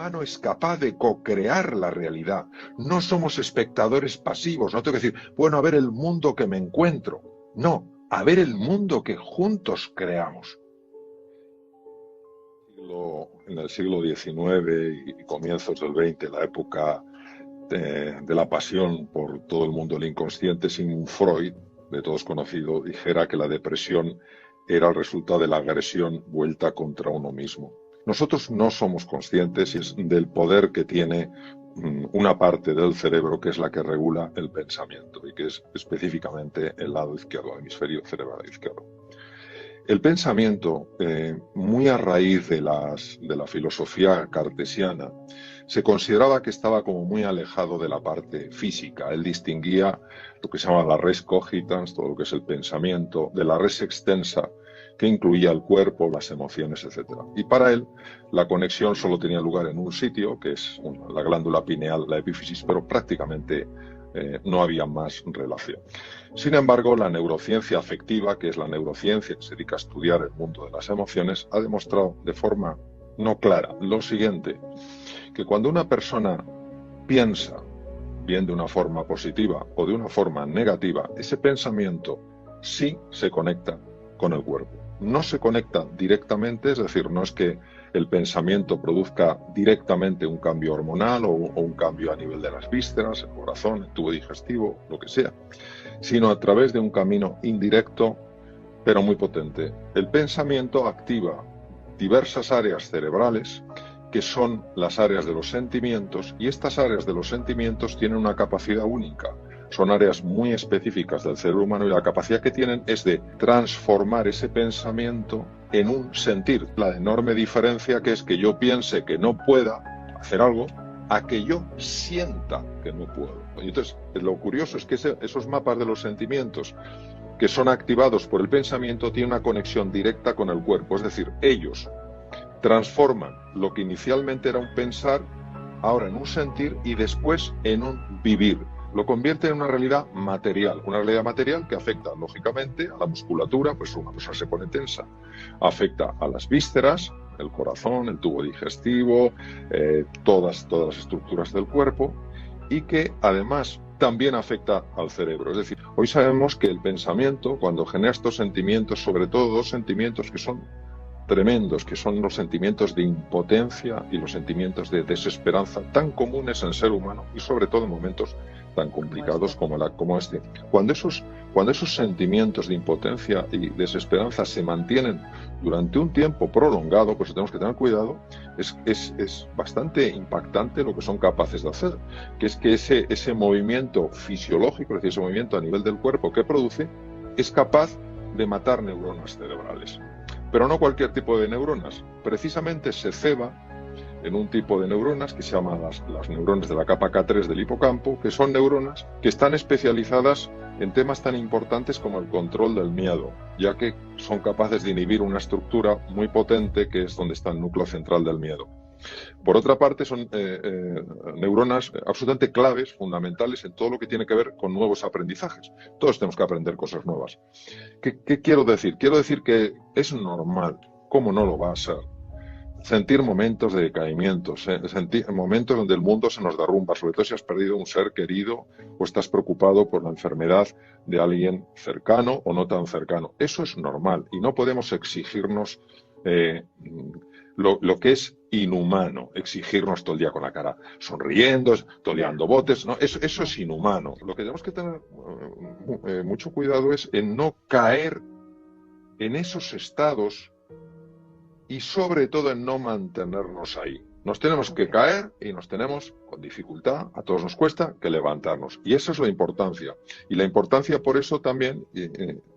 humano es capaz de co-crear la realidad. No somos espectadores pasivos. No tengo que decir, bueno, a ver el mundo que me encuentro. No, a ver el mundo que juntos creamos. En el siglo XIX y comienzos del XX, la época de la pasión por todo el mundo del inconsciente, Sigmund Freud, de todos conocido, dijera que la depresión era el resultado de la agresión vuelta contra uno mismo. Nosotros no somos conscientes del poder que tiene una parte del cerebro que es la que regula el pensamiento y que es específicamente el lado izquierdo, el hemisferio cerebral izquierdo. El pensamiento, muy a raíz de la filosofía cartesiana, se consideraba que estaba como muy alejado de la parte física. Él distinguía lo que se llama la res cogitans, todo lo que es el pensamiento, de la res extensa, que incluía el cuerpo, las emociones, etc. Y para él, la conexión solo tenía lugar en un sitio, que es la glándula pineal, la epífisis, pero prácticamente no había más relación. Sin embargo, la neurociencia afectiva, que es la neurociencia que se dedica a estudiar el mundo de las emociones, ha demostrado de forma no clara lo siguiente, que cuando una persona piensa bien de una forma positiva o de una forma negativa, ese pensamiento sí se conecta con el cuerpo. No se conecta directamente, es decir, no es que el pensamiento produzca directamente un cambio hormonal o un cambio a nivel de las vísceras, el corazón, el tubo digestivo, lo que sea, sino a través de un camino indirecto, pero muy potente. El pensamiento activa diversas áreas cerebrales, que son las áreas de los sentimientos, y estas áreas de los sentimientos tienen una capacidad única. Son áreas muy específicas del cerebro humano y la capacidad que tienen es de transformar ese pensamiento en un sentir. La enorme diferencia que es que yo piense que no pueda hacer algo a que yo sienta que no puedo. Y entonces, lo curioso es que esos mapas de los sentimientos que son activados por el pensamiento tienen una conexión directa con el cuerpo. Es decir, ellos transforman lo que inicialmente era un pensar, ahora en un sentir y después en un vivir. Lo convierte en una realidad material que afecta lógicamente a la musculatura, pues una persona se pone tensa, afecta a las vísceras, el corazón, el tubo digestivo, todas las estructuras del cuerpo, y que además también afecta al cerebro. Es decir, hoy sabemos que el pensamiento, cuando genera estos sentimientos, sobre todo dos sentimientos que son tremendos, que son los sentimientos de impotencia y los sentimientos de desesperanza, tan comunes en el ser humano y sobre todo en momentos tan complicados como este. Cuando esos sentimientos de impotencia y desesperanza se mantienen durante un tiempo prolongado, pues tenemos que tener cuidado, es bastante impactante lo que son capaces de hacer, que es que ese movimiento fisiológico, es decir, ese movimiento a nivel del cuerpo que produce, es capaz de matar neuronas cerebrales. Pero no cualquier tipo de neuronas, precisamente se ceba en un tipo de neuronas que se llaman las neuronas de la capa K3 del hipocampo, que son neuronas que están especializadas en temas tan importantes como el control del miedo, ya que son capaces de inhibir una estructura muy potente que es donde está el núcleo central del miedo. Por otra parte, son neuronas absolutamente claves, fundamentales en todo lo que tiene que ver con nuevos aprendizajes. Todos tenemos que aprender cosas nuevas. ¿Qué quiero decir? Quiero decir que es normal, ¿cómo no lo va a ser?, sentir momentos de decaimiento, sentir momentos donde el mundo se nos derrumba, sobre todo si has perdido un ser querido o estás preocupado por la enfermedad de alguien cercano o no tan cercano. Eso es normal y no podemos exigirnos lo que es inhumano, exigirnos todo el día con la cara sonriendo, toleando botes, ¿no? Eso es inhumano. Lo que tenemos que tener mucho cuidado es en no caer en esos estados y sobre todo en no mantenernos ahí. Nos tenemos que caer y nos tenemos, con dificultad, a todos nos cuesta, que levantarnos. Y esa es la importancia. Y la importancia por eso también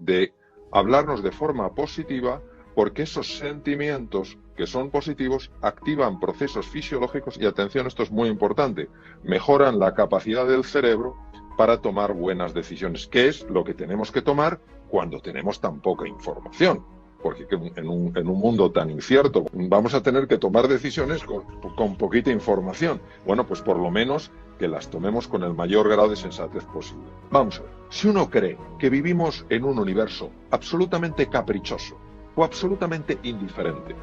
de hablarnos de forma positiva, porque esos sentimientos que son positivos activan procesos fisiológicos y, atención, esto es muy importante, mejoran la capacidad del cerebro para tomar buenas decisiones, que es lo que tenemos que tomar cuando tenemos tan poca información. Porque en un mundo tan incierto vamos a tener que tomar decisiones con poquita información. Bueno, pues por lo menos que las tomemos con el mayor grado de sensatez posible. Vamos a ver, si uno cree que vivimos en un universo absolutamente caprichoso o absolutamente indiferente,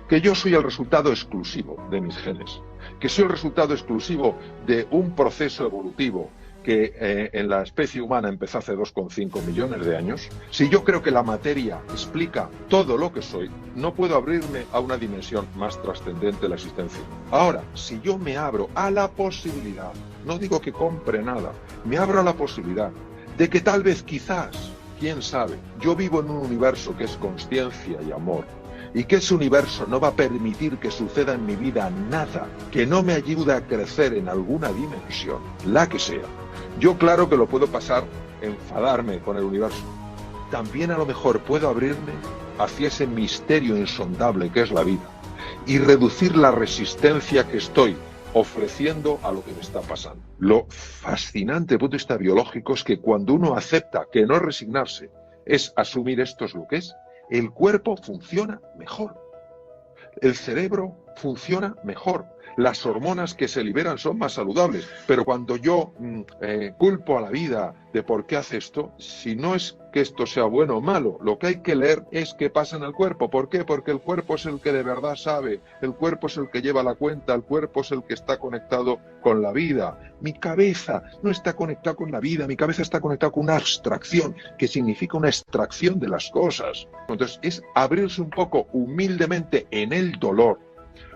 que yo soy el resultado exclusivo de mis genes, que soy el resultado exclusivo de un proceso evolutivo que en la especie humana empezó hace 2,5 millones de años, si yo creo que la materia explica todo lo que soy, no puedo abrirme a una dimensión más trascendente de la existencia. Ahora, si yo me abro a la posibilidad, no digo que compre nada, me abro a la posibilidad de que tal vez, quizás, quién sabe, yo vivo en un universo que es consciencia y amor, y que ese universo no va a permitir que suceda en mi vida nada que no me ayude a crecer en alguna dimensión, la que sea. Yo claro que lo puedo pasar, enfadarme con el universo. También a lo mejor puedo abrirme hacia ese misterio insondable que es la vida y reducir la resistencia que estoy ofreciendo a lo que me está pasando. Lo fascinante desde el punto de vista biológico es que cuando uno acepta que no es resignarse, es asumir esto es lo que es, el cuerpo funciona mejor, el cerebro funciona mejor, las hormonas que se liberan son más saludables, pero cuando yo culpo a la vida de por qué hace esto, si no es que esto sea bueno o malo, lo que hay que leer es qué pasa en el cuerpo. ¿Por qué? Porque el cuerpo es el que de verdad sabe, el cuerpo es el que lleva la cuenta, el cuerpo es el que está conectado con la vida. Mi cabeza no está conectada con la vida, mi cabeza está conectada con una abstracción, que significa una extracción de las cosas. Entonces es abrirse un poco humildemente en el dolor,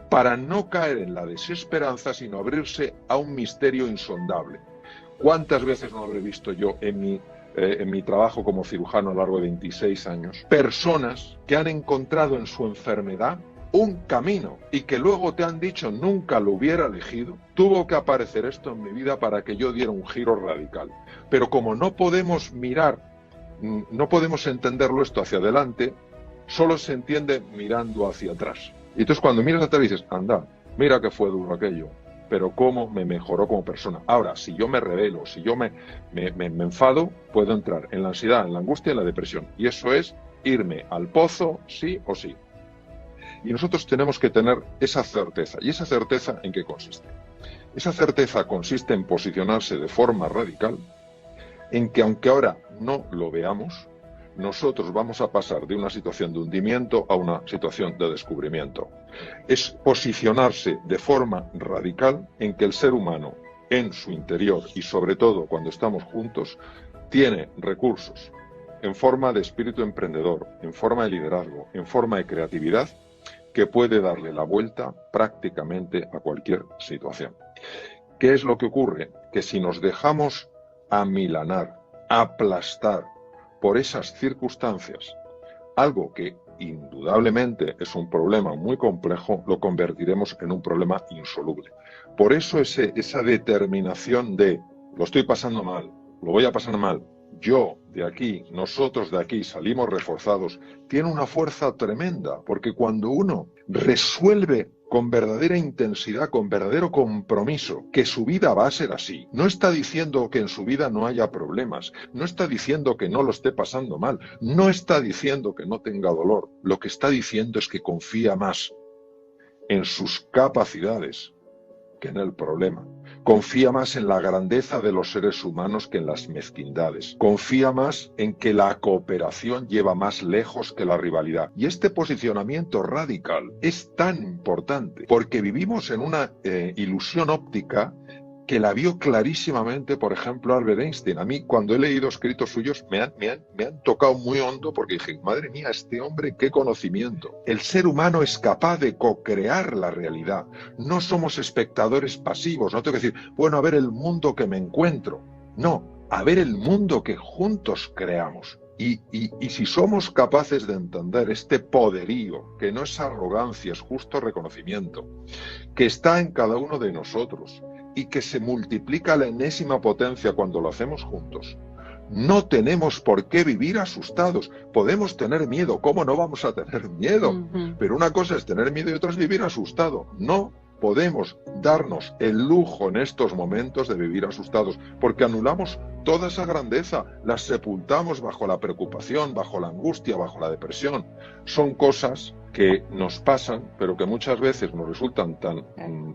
para no caer en la desesperanza, sino abrirse a un misterio insondable. ¿Cuántas veces no habré visto yo en mi trabajo como cirujano a lo largo de 26 años, personas que han encontrado en su enfermedad un camino y que luego te han dicho nunca lo hubiera elegido? Tuvo que aparecer esto en mi vida para que yo diera un giro radical. Pero como no podemos mirar, no podemos entenderlo esto hacia adelante, solo se entiende mirando hacia atrás. Y entonces cuando miras atrás dices, anda, mira que fue duro aquello, pero cómo me mejoró como persona. Ahora, si yo me rebelo, si yo me enfado, puedo entrar en la ansiedad, en la angustia, en la depresión. Y eso es irme al pozo, sí o sí. Y nosotros tenemos que tener esa certeza. ¿Y esa certeza en qué consiste? Esa certeza consiste en posicionarse de forma radical, en que aunque ahora no lo veamos, nosotros vamos a pasar de una situación de hundimiento a una situación de descubrimiento. Es posicionarse de forma radical en que el ser humano, en su interior y sobre todo cuando estamos juntos, tiene recursos en forma de espíritu emprendedor, en forma de liderazgo, en forma de creatividad, que puede darle la vuelta prácticamente a cualquier situación. ¿Qué es lo que ocurre? Que si nos dejamos amilanar, aplastar por esas circunstancias, algo que indudablemente es un problema muy complejo, lo convertiremos en un problema insoluble. Por eso esa determinación de lo estoy pasando mal, lo voy a pasar mal, yo de aquí, nosotros de aquí salimos reforzados, tiene una fuerza tremenda, porque cuando uno resuelve con verdadera intensidad, con verdadero compromiso, que su vida va a ser así. No está diciendo que en su vida no haya problemas, no está diciendo que no lo esté pasando mal, no está diciendo que no tenga dolor. Lo que está diciendo es que confía más en sus capacidades que en el problema. Confía más en la grandeza de los seres humanos que en las mezquindades. Confía más en que la cooperación lleva más lejos que la rivalidad. Y este posicionamiento radical es tan importante porque vivimos en una ilusión óptica que la vio clarísimamente, por ejemplo, Albert Einstein. A mí, cuando he leído escritos suyos, me han tocado muy hondo porque dije, madre mía, este hombre, qué conocimiento. El ser humano es capaz de co-crear la realidad. No somos espectadores pasivos. No tengo que decir, bueno, a ver el mundo que me encuentro. No, a ver el mundo que juntos creamos. Y si somos capaces de entender este poderío, que no es arrogancia, es justo reconocimiento, que está en cada uno de nosotros, y que se multiplica a la enésima potencia cuando lo hacemos juntos, no tenemos por qué vivir asustados. Podemos tener miedo, ¿cómo no vamos a tener miedo? Pero una cosa es tener miedo y otra es vivir asustado. No podemos darnos el lujo en estos momentos de vivir asustados, porque anulamos toda esa grandeza, la sepultamos bajo la preocupación, bajo la angustia, bajo la depresión. Son cosas que nos pasan, pero que muchas veces nos resultan tan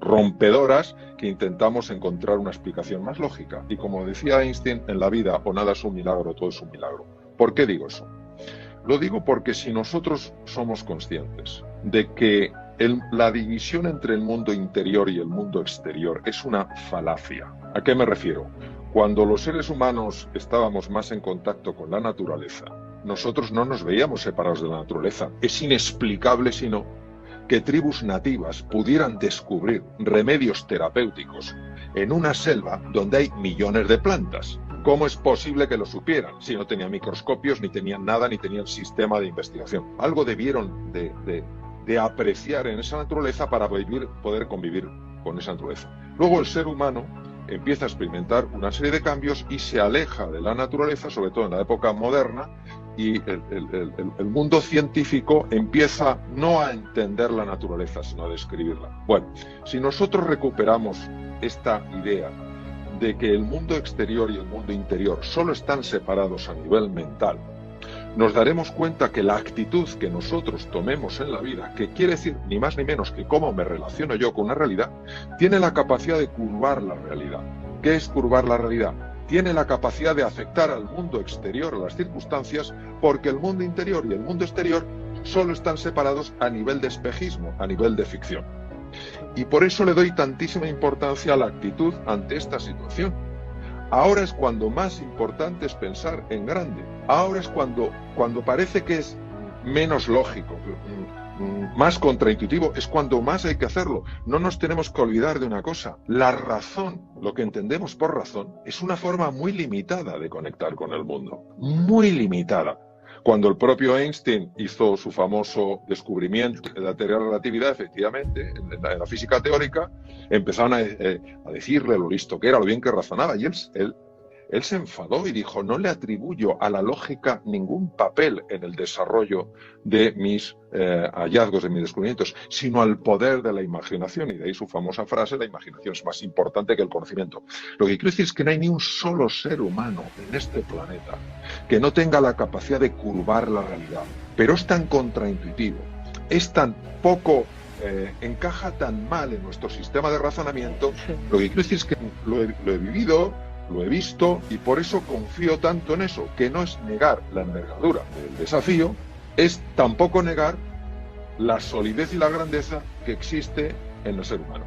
rompedoras que intentamos encontrar una explicación más lógica. Y como decía Einstein, en la vida o nada es un milagro, todo es un milagro. ¿Por qué digo eso? Lo digo porque si nosotros somos conscientes de que La división entre el mundo interior y el mundo exterior es una falacia. ¿A qué me refiero? Cuando los seres humanos estábamos más en contacto con la naturaleza, nosotros no nos veíamos separados de la naturaleza. Es inexplicable, sino que tribus nativas pudieran descubrir remedios terapéuticos en una selva donde hay millones de plantas. ¿Cómo es posible que lo supieran si no tenían microscopios, ni tenían nada, ni tenían sistema de investigación? Algo debieron de apreciar en esa naturaleza para poder convivir con esa naturaleza. Luego el ser humano empieza a experimentar una serie de cambios y se aleja de la naturaleza, sobre todo en la época moderna, y el mundo científico empieza no a entender la naturaleza, sino a describirla. Bueno, si nosotros recuperamos esta idea de que el mundo exterior y el mundo interior solo están separados a nivel mental, nos daremos cuenta que la actitud que nosotros tomemos en la vida, que quiere decir ni más ni menos que cómo me relaciono yo con una realidad, tiene la capacidad de curvar la realidad. ¿Qué es curvar la realidad? Tiene la capacidad de afectar al mundo exterior, a las circunstancias, porque el mundo interior y el mundo exterior solo están separados a nivel de espejismo, a nivel de ficción. Y por eso le doy tantísima importancia a la actitud ante esta situación. Ahora es cuando más importante es pensar en grande. Ahora es cuando parece que es menos lógico, más contraintuitivo, es cuando más hay que hacerlo. No nos tenemos que olvidar de una cosa. La razón, lo que entendemos por razón, es una forma muy limitada de conectar con el mundo. Muy limitada. Cuando el propio Einstein hizo su famoso descubrimiento de la teoría de la relatividad, efectivamente, en la física teórica, empezaron a decirle lo listo que era, lo bien que razonaba, y él se enfadó y dijo: no le atribuyo a la lógica ningún papel en el desarrollo de mis hallazgos, de mis descubrimientos, sino al poder de la imaginación. Y de ahí su famosa frase: la imaginación es más importante que el conocimiento. Lo que quiero decir es que no hay ni un solo ser humano en este planeta que no tenga la capacidad de curvar la realidad. Pero es tan contraintuitivo, es tan poco, encaja tan mal en nuestro sistema de razonamiento. Lo que quiero decir es que lo he vivido, lo he visto, y por eso confío tanto en eso, que no es negar la envergadura del desafío, es tampoco negar la solidez y la grandeza que existe en el ser humano.